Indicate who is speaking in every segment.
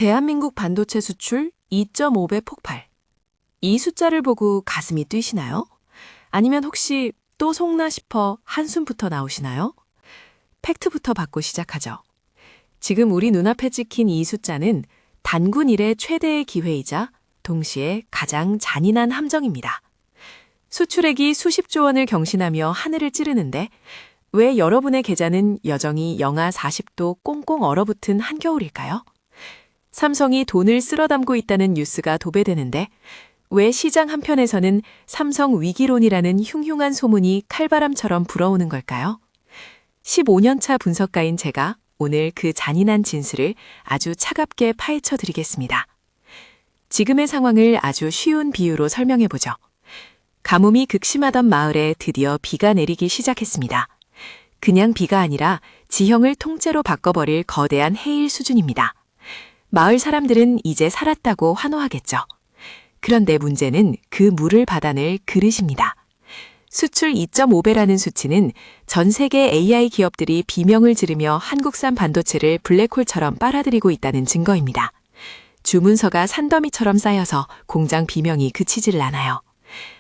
Speaker 1: 대한민국 반도체 수출 2.5배 폭발. 이 숫자를 보고 가슴이 뛰시나요? 아니면 혹시 또 속나 싶어 한숨부터 나오시나요? 팩트부터 받고 시작하죠. 지금 우리 눈앞에 찍힌 이 숫자는 단군 이래 최대의 기회이자 동시에 가장 잔인한 함정입니다. 수출액이 수십조 원을 경신하며 하늘을 찌르는데 왜 여러분의 계좌는 여전히 영하 40도 꽁꽁 얼어붙은 한겨울일까요? 삼성이 돈을 쓸어 담고 있다는 뉴스가 도배되는데 왜 시장 한편에서는 삼성 위기론이라는 흉흉한 소문이 칼바람처럼 불어오는 걸까요? 15년차 분석가인 제가 오늘 그 잔인한 진술을 아주 차갑게 파헤쳐 드리겠습니다. 지금의 상황을 아주 쉬운 비유로 설명해보죠. 가뭄이 극심하던 마을에 드디어 비가 내리기 시작했습니다. 그냥 비가 아니라 지형을 통째로 바꿔버릴 거대한 해일 수준입니다. 마을 사람들은 이제 살았다고 환호하겠죠. 그런데 문제는 그 물을 받아낼 그릇입니다. 수출 2.5배라는 수치는 전 세계 AI 기업들이 비명을 지르며 한국산 반도체를 블랙홀처럼 빨아들이고 있다는 증거입니다. 주문서가 산더미처럼 쌓여서 공장 비명이 그치질 않아요.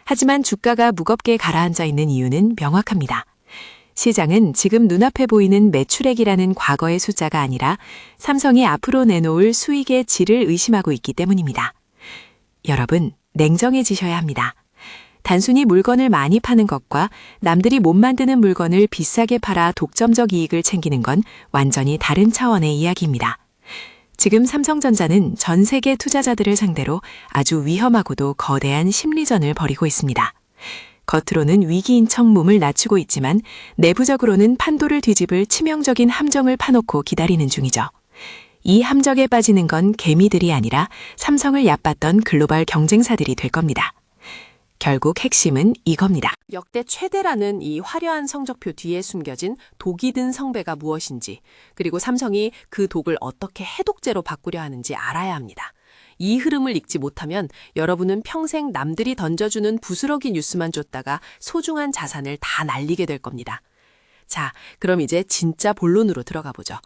Speaker 1: 하지만 주가가 무겁게 가라앉아 있는 이유는 명확합니다. 시장은 지금 눈앞에 보이는 매출액이라는 과거의 숫자가 아니라 삼성이 앞으로 내놓을 수익의 질을 의심하고 있기 때문입니다. 여러분, 냉정해지셔야 합니다. 단순히 물건을 많이 파는 것과 남들이 못 만드는 물건을 비싸게 팔아 독점적 이익을 챙기는 건 완전히 다른 차원의 이야기입니다. 지금 삼성전자는 전 세계 투자자들을 상대로 아주 위험하고도 거대한 심리전을 벌이고 있습니다. 겉으로는 위기인 척 몸을 낮추고 있지만 내부적으로는 판도를 뒤집을 치명적인 함정을 파놓고 기다리는 중이죠. 이 함정에 빠지는 건 개미들이 아니라 삼성을 얕봤던 글로벌 경쟁사들이 될 겁니다. 결국 핵심은 이겁니다.
Speaker 2: 역대 최대라는 이 화려한 성적표 뒤에 숨겨진 독이 든 성배가 무엇인지, 그리고 삼성이 그 독을 어떻게 해독제로 바꾸려 하는지 알아야 합니다. 이 흐름을 읽지 못하면 여러분은 평생 남들이 던져주는 부스러기 뉴스만 쫓다가 소중한 자산을 다 날리게 될 겁니다. 자, 그럼 이제 진짜 본론으로 들어가 보죠.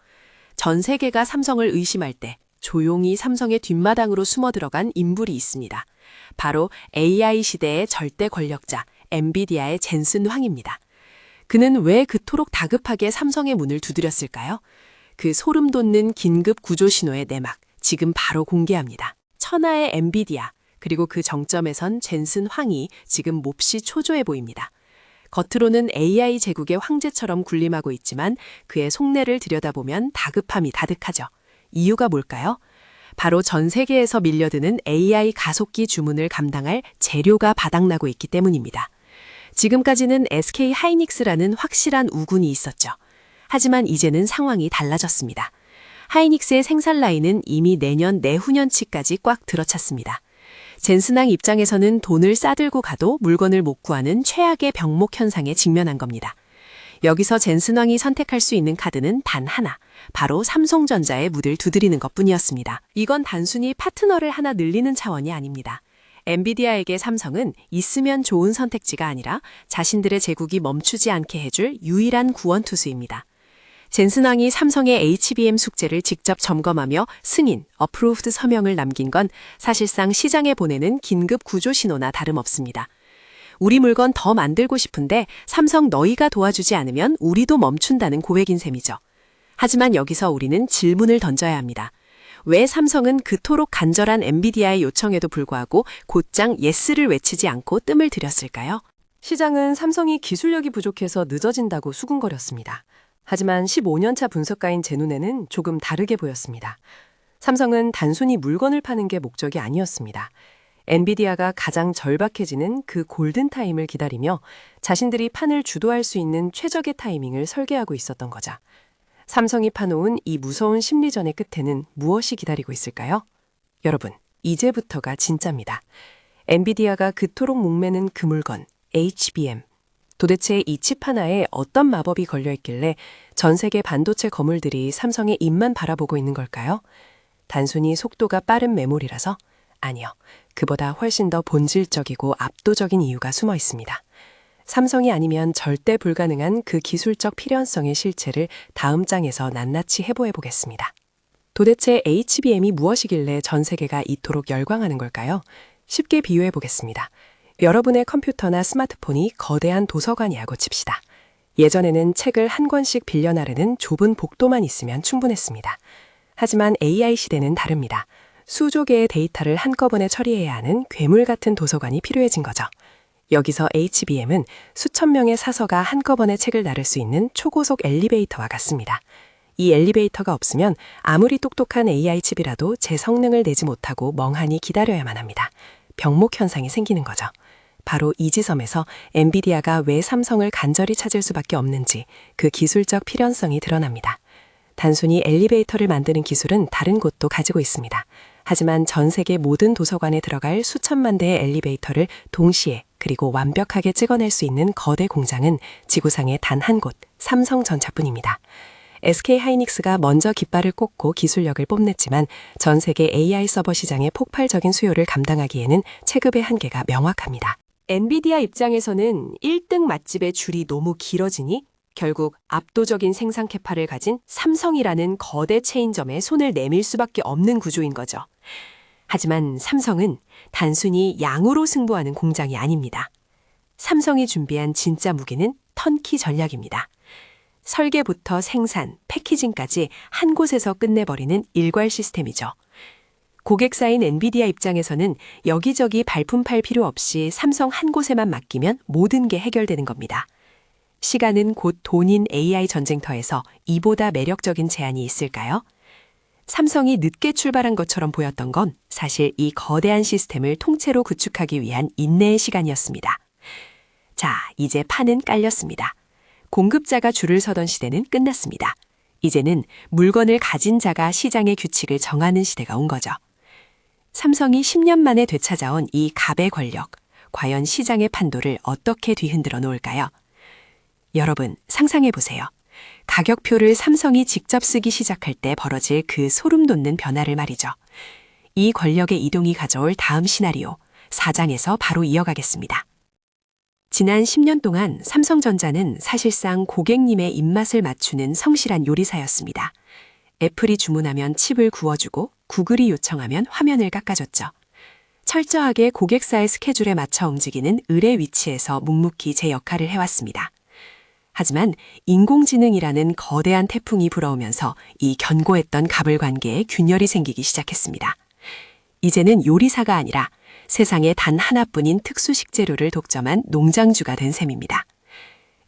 Speaker 2: 전 세계가 삼성을 의심할 때 조용히 삼성의 뒷마당으로 숨어 들어간 인물이 있습니다. 바로 AI 시대의 절대 권력자, 엔비디아의 젠슨 황입니다. 그는 왜 그토록 다급하게 삼성의 문을 두드렸을까요? 그 소름 돋는 긴급 구조 신호의 내막, 지금 바로 공개합니다. 천하의 엔비디아, 그리고 그 정점에선 젠슨 황이 지금 몹시 초조해 보입니다. 겉으로는 AI 제국의 황제처럼 군림하고 있지만 그의 속내를 들여다보면 다급함이 가득하죠. 이유가 뭘까요? 바로 전 세계에서 밀려드는 AI 가속기 주문을 감당할 재료가 바닥나고 있기 때문입니다. 지금까지는 SK 하이닉스라는 확실한 우군이 있었죠. 하지만 이제는 상황이 달라졌습니다. 하이닉스의 생산 라인은 이미 내년 내후년치까지 꽉 들어찼습니다. 젠슨왕 입장에서는 돈을 싸들고 가도 물건을 못 구하는 최악의 병목 현상에 직면한 겁니다. 여기서 젠슨왕이 선택할 수 있는 카드는 단 하나, 바로 삼성전자의 문을 두드리는 것뿐이었습니다. 이건 단순히 파트너를 하나 늘리는 차원이 아닙니다. 엔비디아에게 삼성은 있으면 좋은 선택지가 아니라 자신들의 제국이 멈추지 않게 해줄 유일한 구원투수입니다. 젠슨왕이 삼성의 HBM 숙제를 직접 점검하며 승인, 어프로브드 서명을 남긴 건 사실상 시장에 보내는 긴급 구조 신호나 다름없습니다. 우리 물건 더 만들고 싶은데 삼성 너희가 도와주지 않으면 우리도 멈춘다는 고백인 셈이죠. 하지만 여기서 우리는 질문을 던져야 합니다. 왜 삼성은 그토록 간절한 엔비디아의 요청에도 불구하고 곧장 예스를 외치지 않고 뜸을 들였을까요?
Speaker 3: 시장은 삼성이 기술력이 부족해서 늦어진다고 수군거렸습니다. 하지만 15년차 분석가인 제 눈에는 조금 다르게 보였습니다. 삼성은 단순히 물건을 파는 게 목적이 아니었습니다. 엔비디아가 가장 절박해지는 그 골든타임을 기다리며 자신들이 판을 주도할 수 있는 최적의 타이밍을 설계하고 있었던 거죠. 삼성이 파놓은 이 무서운 심리전의 끝에는 무엇이 기다리고 있을까요? 여러분, 이제부터가 진짜입니다. 엔비디아가 그토록 목매는 그 물건, HBM. 도대체 이 칩 하나에 어떤 마법이 걸려있길래 전 세계 반도체 거물들이 삼성의 입만 바라보고 있는 걸까요? 단순히 속도가 빠른 메모리라서? 아니요. 그보다 훨씬 더 본질적이고 압도적인 이유가 숨어 있습니다. 삼성이 아니면 절대 불가능한 그 기술적 필연성의 실체를 다음 장에서 낱낱이 해보해 보겠습니다. 도대체 HBM이 무엇이길래 전 세계가 이토록 열광하는 걸까요? 쉽게 비유해 보겠습니다. 여러분의 컴퓨터나 스마트폰이 거대한 도서관이라고 칩시다. 예전에는 책을 한 권씩 빌려 나르는 좁은 복도만 있으면 충분했습니다. 하지만 AI 시대는 다릅니다. 수조 개의 데이터를 한꺼번에 처리해야 하는 괴물 같은 도서관이 필요해진 거죠. 여기서 HBM은 수천 명의 사서가 한꺼번에 책을 나를 수 있는 초고속 엘리베이터와 같습니다. 이 엘리베이터가 없으면 아무리 똑똑한 AI 칩이라도 제 성능을 내지 못하고 멍하니 기다려야만 합니다. 병목 현상이 생기는 거죠. 바로 이 지점에서 엔비디아가 왜 삼성을 간절히 찾을 수밖에 없는지 그 기술적 필연성이 드러납니다. 단순히 엘리베이터를 만드는 기술은 다른 곳도 가지고 있습니다. 하지만 전 세계 모든 도서관에 들어갈 수천만 대의 엘리베이터를 동시에 그리고 완벽하게 찍어낼 수 있는 거대 공장은 지구상에 단 한 곳, 삼성전자뿐입니다. SK하이닉스가 먼저 깃발을 꽂고 기술력을 뽐냈지만 전 세계 AI 서버 시장의 폭발적인 수요를 감당하기에는 체급의 한계가 명확합니다. 엔비디아 입장에서는 1등 맛집의 줄이 너무 길어지니 결국 압도적인 생산 캐파를 가진 삼성이라는 거대 체인점에 손을 내밀 수밖에 없는 구조인 거죠. 하지만 삼성은 단순히 양으로 승부하는 공장이 아닙니다. 삼성이 준비한 진짜 무기는 턴키 전략입니다. 설계부터 생산, 패키징까지 한 곳에서 끝내버리는 일괄 시스템이죠. 고객사인 엔비디아 입장에서는 여기저기 발품 팔 필요 없이 삼성 한 곳에만 맡기면 모든 게 해결되는 겁니다. 시간은 곧 돈인 AI 전쟁터에서 이보다 매력적인 제안이 있을까요? 삼성이 늦게 출발한 것처럼 보였던 건 사실 이 거대한 시스템을 통째로 구축하기 위한 인내의 시간이었습니다. 자, 이제 판은 깔렸습니다. 공급자가 줄을 서던 시대는 끝났습니다. 이제는 물건을 가진 자가 시장의 규칙을 정하는 시대가 온 거죠. 삼성이 10년 만에 되찾아온 이 갑의 권력, 과연 시장의 판도를 어떻게 뒤흔들어 놓을까요? 여러분, 상상해 보세요. 가격표를 삼성이 직접 쓰기 시작할 때 벌어질 그 소름 돋는 변화를 말이죠. 이 권력의 이동이 가져올 다음 시나리오, 4장에서 바로 이어가겠습니다. 지난 10년 동안 삼성전자는 사실상 고객님의 입맛을 맞추는 성실한 요리사였습니다. 애플이 주문하면 칩을 구워주고 구글이 요청하면 화면을 깎아줬죠. 철저하게 고객사의 스케줄에 맞춰 움직이는 을의 위치에서 묵묵히 제 역할을 해왔습니다. 하지만 인공지능이라는 거대한 태풍이 불어오면서 이 견고했던 갑을 관계에 균열이 생기기 시작했습니다. 이제는 요리사가 아니라 세상에 단 하나뿐인 특수 식재료를 독점한 농장주가 된 셈입니다.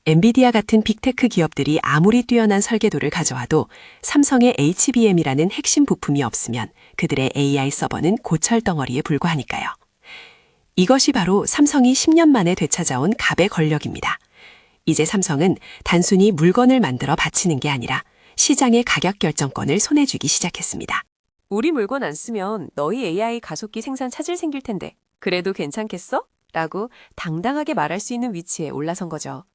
Speaker 3: 엔비디아 같은 빅테크 기업들이 아무리 뛰어난 설계도를 가져와도 삼성의 HBM이라는 핵심 부품이 없으면 그들의 AI 서버는 고철덩어리에 불과하니까요. 이것이 바로 삼성이 10년 만에 되찾아온 갑의 권력입니다. 이제 삼성은 단순히 물건을 만들어 바치는 게 아니라 시장의 가격 결정권을 손에 쥐기 시작했습니다.
Speaker 2: 우리 물건 안 쓰면 너희 AI 가속기 생산 차질 생길 텐데 그래도 괜찮겠어? 라고 당당하게 말할 수 있는 위치에 올라선 거죠.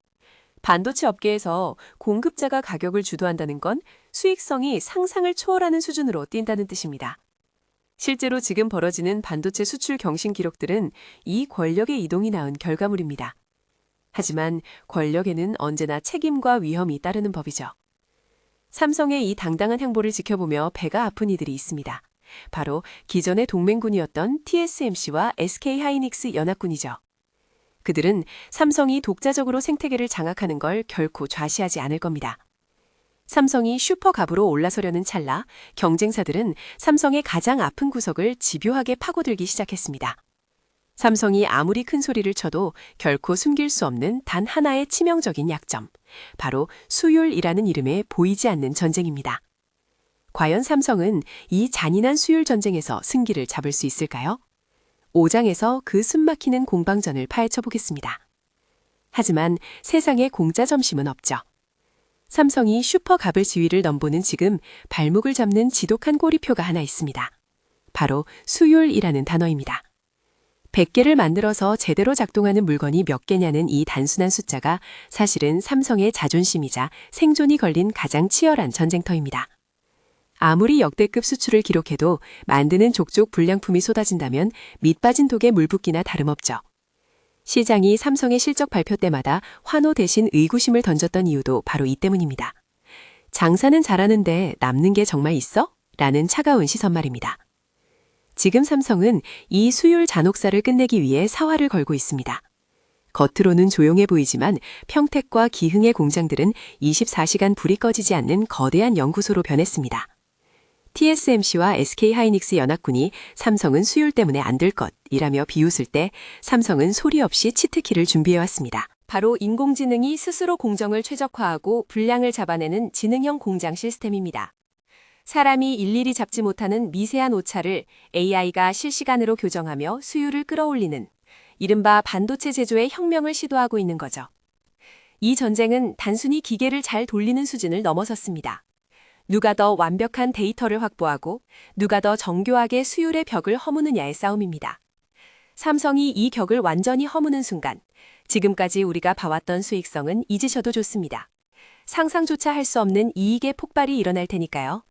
Speaker 2: 반도체 업계에서 공급자가 가격을 주도한다는 건 수익성이 상상을 초월하는 수준으로 뛴다는 뜻입니다. 실제로 지금 벌어지는 반도체 수출 경신 기록들은 이 권력의 이동이 낳은 결과물입니다. 하지만 권력에는 언제나 책임과 위험이 따르는 법이죠. 삼성의 이 당당한 행보를 지켜보며 배가 아픈 이들이 있습니다. 바로 기존의 동맹군이었던 TSMC와 SK하이닉스 연합군이죠. 그들은 삼성이 독자적으로 생태계를 장악하는 걸 결코 좌시하지 않을 겁니다. 삼성이 슈퍼갑으로 올라서려는 찰나 경쟁사들은 삼성의 가장 아픈 구석을 집요하게 파고들기 시작했습니다. 삼성이 아무리 큰 소리를 쳐도 결코 숨길 수 없는 단 하나의 치명적인 약점, 바로 수율이라는 이름에 보이지 않는 전쟁입니다. 과연 삼성은 이 잔인한 수율 전쟁에서 승기를 잡을 수 있을까요? 5장에서 그 숨막히는 공방전을 파헤쳐 보겠습니다. 하지만 세상에 공짜 점심은 없죠. 삼성이 슈퍼갑을 지위를 넘보는 지금 발목을 잡는 지독한 꼬리표가 하나 있습니다. 바로 수율이라는 단어입니다. 100개를 만들어서 제대로 작동하는 물건이 몇 개냐는 이 단순한 숫자가 사실은 삼성의 자존심이자 생존이 걸린 가장 치열한 전쟁터입니다. 아무리 역대급 수출을 기록해도 만드는 족족 불량품이 쏟아진다면 밑빠진 독에 물 붓기나 다름없죠. 시장이 삼성의 실적 발표 때마다 환호 대신 의구심을 던졌던 이유도 바로 이 때문입니다. 장사는 잘하는데 남는 게 정말 있어?
Speaker 3: 라는 차가운 시선 말입니다. 지금 삼성은 이 수율 잔혹사를 끝내기 위해 사활을 걸고 있습니다. 겉으로는 조용해 보이지만 평택과 기흥의 공장들은 24시간 불이 꺼지지 않는 거대한 연구소로 변했습니다. TSMC와 SK하이닉스 연합군이 삼성은 수율 때문에 안 될 것이라며 비웃을 때 삼성은 소리 없이 치트키를 준비해왔습니다. 바로 인공지능이 스스로 공정을 최적화하고 불량을 잡아내는 지능형 공장 시스템입니다. 사람이 일일이 잡지 못하는 미세한 오차를 AI가 실시간으로 교정하며 수율을 끌어올리는 이른바 반도체 제조의 혁명을 시도하고 있는 거죠. 이 전쟁은 단순히 기계를 잘 돌리는 수준을 넘어섰습니다. 누가 더 완벽한 데이터를 확보하고 누가 더 정교하게 수율의 벽을 허무느냐의 싸움입니다. 삼성이 이 격을 완전히 허무는 순간 지금까지 우리가 봐왔던 수익성은 잊으셔도 좋습니다. 상상조차 할 수 없는 이익의 폭발이 일어날 테니까요.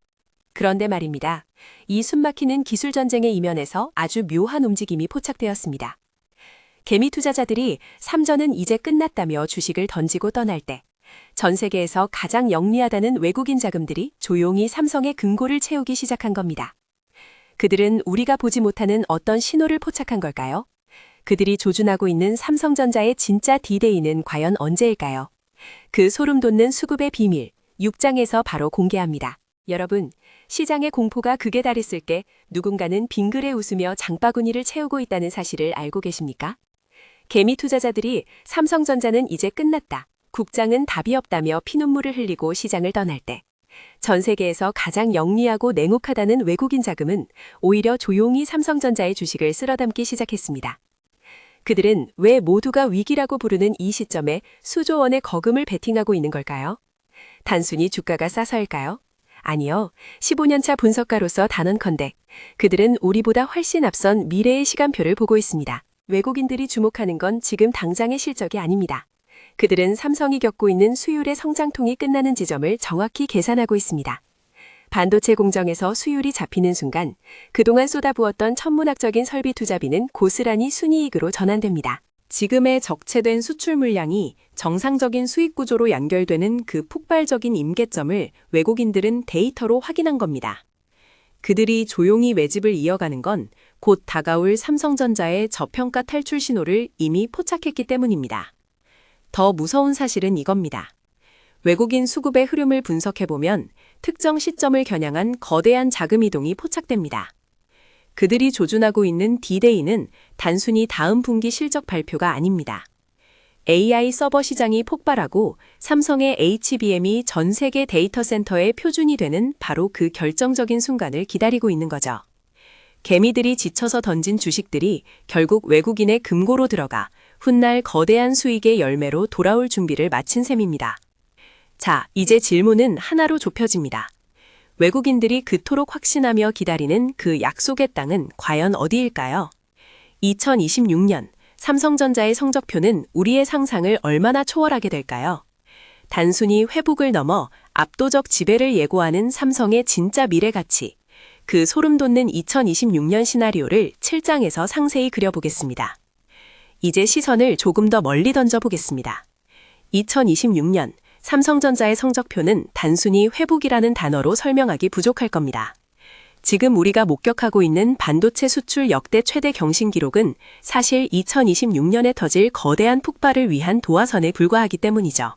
Speaker 3: 그런데 말입니다. 이 숨막히는 기술 전쟁의 이면에서 아주 묘한 움직임이 포착되었습니다. 개미 투자자들이 삼전은 이제 끝났다며 주식을 던지고 떠날 때 전 세계에서 가장 영리하다는 외국인 자금들이 조용히 삼성의 금고를 채우기 시작한 겁니다. 그들은 우리가 보지 못하는 어떤 신호를 포착한 걸까요? 그들이 조준하고 있는 삼성전자의 진짜 D-Day는 과연 언제일까요? 그 소름 돋는 수급의 비밀, 6장에서 바로 공개합니다. 여러분, 시장의 공포가 극에 달했을 때 누군가는 빙그레 웃으며 장바구니를 채우고 있다는 사실을 알고 계십니까? 개미 투자자들이 삼성전자는 이제 끝났다. 국장은 답이 없다며 피눈물을 흘리고 시장을 떠날 때 전 세계에서 가장 영리하고 냉혹하다는 외국인 자금은 오히려 조용히 삼성전자의 주식을 쓸어담기 시작했습니다. 그들은 왜 모두가 위기라고 부르는 이 시점에 수조 원의 거금을 베팅하고 있는 걸까요? 단순히 주가가 싸서일까요? 아니요. 15년차 분석가로서 단언컨대 그들은 우리보다 훨씬 앞선 미래의 시간표를 보고 있습니다. 외국인들이 주목하는 건 지금 당장의 실적이 아닙니다. 그들은 삼성이 겪고 있는 수율의 성장통이 끝나는 지점을 정확히 계산하고 있습니다. 반도체 공정에서 수율이 잡히는 순간 그동안 쏟아부었던 천문학적인 설비 투자비는 고스란히 순이익으로 전환됩니다. 지금의 적체된 수출 물량이 정상적인 수익 구조로 연결되는 그 폭발적인 임계점을 외국인들은 데이터로 확인한 겁니다. 그들이 조용히 매집을 이어가는 건 곧 다가올 삼성전자의 저평가 탈출 신호를 이미 포착했기 때문입니다. 더 무서운 사실은 이겁니다. 외국인 수급의 흐름을 분석해보면 특정 시점을 겨냥한 거대한 자금 이동이 포착됩니다. 그들이 조준하고 있는 D-Day는 단순히 다음 분기 실적 발표가 아닙니다. AI 서버 시장이 폭발하고 삼성의 HBM이 전 세계 데이터 센터의 표준이 되는 바로 그 결정적인 순간을 기다리고 있는 거죠. 개미들이 지쳐서 던진 주식들이 결국 외국인의 금고로 들어가 훗날 거대한 수익의 열매로 돌아올 준비를 마친 셈입니다. 자, 이제 질문은 하나로 좁혀집니다. 외국인들이 그토록 확신하며 기다리는 그 약속의 땅은 과연 어디일까요? 2026년 삼성전자의 성적표는 우리의 상상을 얼마나 초월하게 될까요? 단순히 회복을 넘어 압도적 지배를 예고하는 삼성의 진짜 미래 가치, 그 소름 돋는 2026년 시나리오를 7장에서 상세히 그려보겠습니다. 이제 시선을 조금 더 멀리 던져보겠습니다. 2026년 삼성전자의 성적표는 단순히 회복이라는 단어로 설명하기 부족할 겁니다. 지금 우리가 목격하고 있는 반도체 수출 역대 최대 경신 기록은 사실 2026년에 터질 거대한 폭발을 위한 도화선에 불과하기 때문이죠.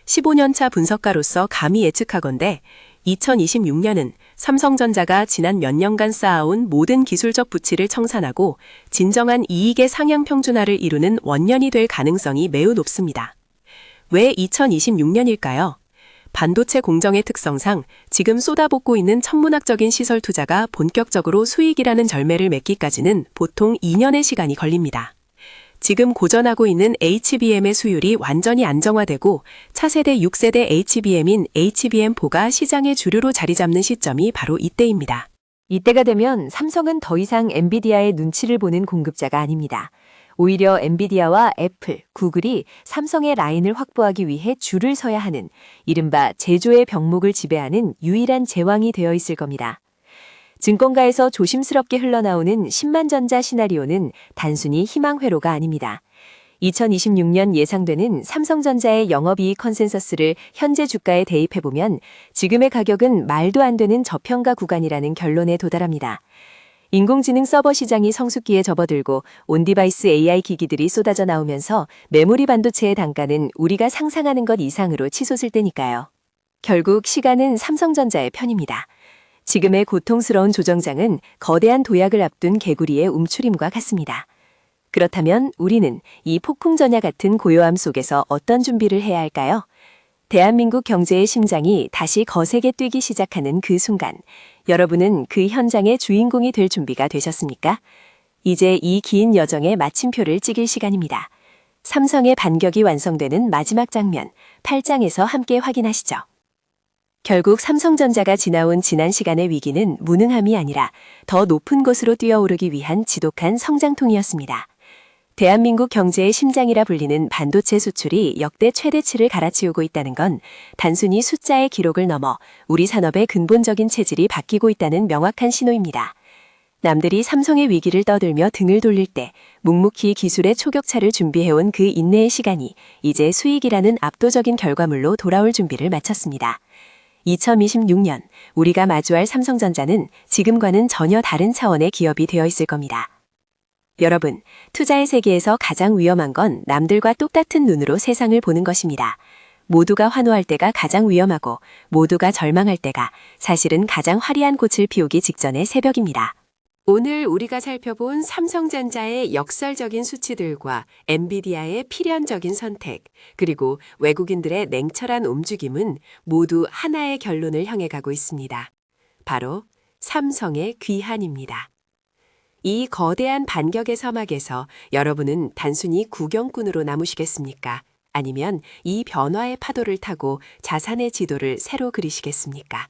Speaker 3: 15년차 분석가로서 감히 예측하건대 2026년은 삼성전자가 지난 몇 년간 쌓아온 모든 기술적 부치를 청산하고 진정한 이익의 상향 평준화를 이루는 원년이 될 가능성이 매우 높습니다. 왜 2026년일까요? 반도체 공정의 특성상 지금 쏟아붓고 있는 천문학적인 시설 투자가 본격적으로 수익이라는 절매를 맺기까지는 보통 2년의 시간이 걸립니다. 지금 고전하고 있는 HBM의 수율이 완전히 안정화되고 차세대 6세대 HBM인 HBM4가 시장의 주류로 자리 잡는 시점이 바로 이때입니다.
Speaker 4: 이때가 되면 삼성은 더 이상 엔비디아의 눈치를 보는 공급자가 아닙니다. 오히려 엔비디아와 애플, 구글이 삼성의 라인을 확보하기 위해 줄을 서야 하는 이른바 제조의 병목을 지배하는 유일한 제왕이 되어 있을 겁니다. 증권가에서 조심스럽게 흘러나오는 10만전자 시나리오는 단순히 희망 회로가 아닙니다. 2026년 예상되는 삼성전자의 영업이익 컨센서스를 현재 주가에 대입해보면 지금의 가격은 말도 안 되는 저평가 구간이라는 결론에 도달합니다. 인공지능 서버 시장이 성숙기에 접어들고 온디바이스 AI 기기들이 쏟아져 나오면서 메모리 반도체의 단가는 우리가 상상하는 것 이상으로 치솟을 때니까요. 결국 시간은 삼성전자의 편입니다. 지금의 고통스러운 조정장은 거대한 도약을 앞둔 개구리의 움츠림과 같습니다. 그렇다면 우리는 이 폭풍전야 같은 고요함 속에서 어떤 준비를 해야 할까요? 대한민국 경제의 심장이 다시 거세게 뛰기 시작하는 그 순간, 여러분은 그 현장의 주인공이 될 준비가 되셨습니까? 이제 이 긴 여정의 마침표를 찍을 시간입니다. 삼성의 반격이 완성되는 마지막 장면, 8장에서 함께 확인하시죠. 결국 삼성전자가 지나온 지난 시간의 위기는 무능함이 아니라 더 높은 곳으로 뛰어오르기 위한 지독한 성장통이었습니다. 대한민국 경제의 심장이라 불리는 반도체 수출이 역대 최대치를 갈아치우고 있다는 건 단순히 숫자의 기록을 넘어 우리 산업의 근본적인 체질이 바뀌고 있다는 명확한 신호입니다. 남들이 삼성의 위기를 떠들며 등을 돌릴 때 묵묵히 기술의 초격차를 준비해온 그 인내의 시간이 이제 수익이라는 압도적인 결과물로 돌아올 준비를 마쳤습니다. 2026년 우리가 마주할 삼성전자는 지금과는 전혀 다른 차원의 기업이 되어 있을 겁니다. 여러분, 투자의 세계에서 가장 위험한 건 남들과 똑같은 눈으로 세상을 보는 것입니다. 모두가 환호할 때가 가장 위험하고 모두가 절망할 때가 사실은 가장 화려한 꽃을 피우기 직전의 새벽입니다.
Speaker 2: 오늘 우리가 살펴본 삼성전자의 역설적인 수치들과 엔비디아의 필연적인 선택, 그리고 외국인들의 냉철한 움직임은 모두 하나의 결론을 향해 가고 있습니다. 바로 삼성의 귀환입니다. 이 거대한 반격의 서막에서 여러분은 단순히 구경꾼으로 남으시겠습니까? 아니면 이 변화의 파도를 타고 자산의 지도를 새로 그리시겠습니까?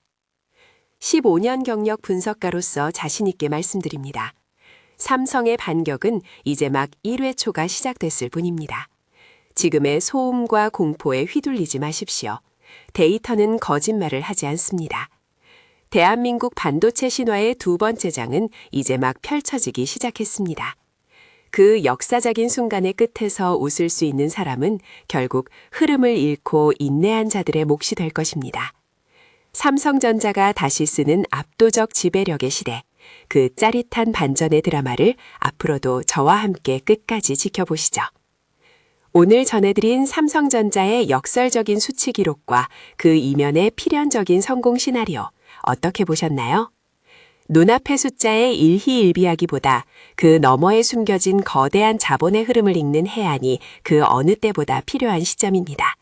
Speaker 2: 15년 경력 분석가로서 자신있게 말씀드립니다. 삼성의 반격은 이제 막 1회 초가 시작됐을 뿐입니다. 지금의 소음과 공포에 휘둘리지 마십시오. 데이터는 거짓말을 하지 않습니다. 대한민국 반도체 신화의 두 번째 장은 이제 막 펼쳐지기 시작했습니다. 그 역사적인 순간의 끝에서 웃을 수 있는 사람은 결국 흐름을 잃고 인내한 자들의 몫이 될 것입니다. 삼성전자가 다시 쓰는 압도적 지배력의 시대, 그 짜릿한 반전의 드라마를 앞으로도 저와 함께 끝까지 지켜보시죠. 오늘 전해드린 삼성전자의 역설적인 수치 기록과 그 이면의 필연적인 성공 시나리오, 어떻게 보셨나요? 눈앞의 숫자의 일희일비하기보다 그 너머에 숨겨진 거대한 자본의 흐름을 읽는 해안이 그 어느 때보다 필요한 시점입니다.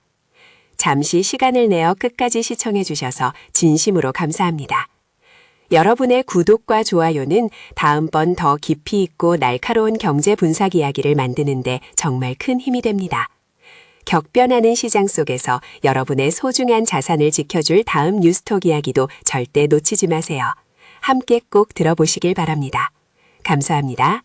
Speaker 2: 잠시 시간을 내어 끝까지 시청해 주셔서 진심으로 감사합니다. 여러분의 구독과 좋아요는 다음번 더 깊이 있고 날카로운 경제 분석 이야기를 만드는 데 정말 큰 힘이 됩니다. 격변하는 시장 속에서 여러분의 소중한 자산을 지켜줄 다음 뉴스톡 이야기도 절대 놓치지 마세요. 함께 꼭 들어보시길 바랍니다. 감사합니다.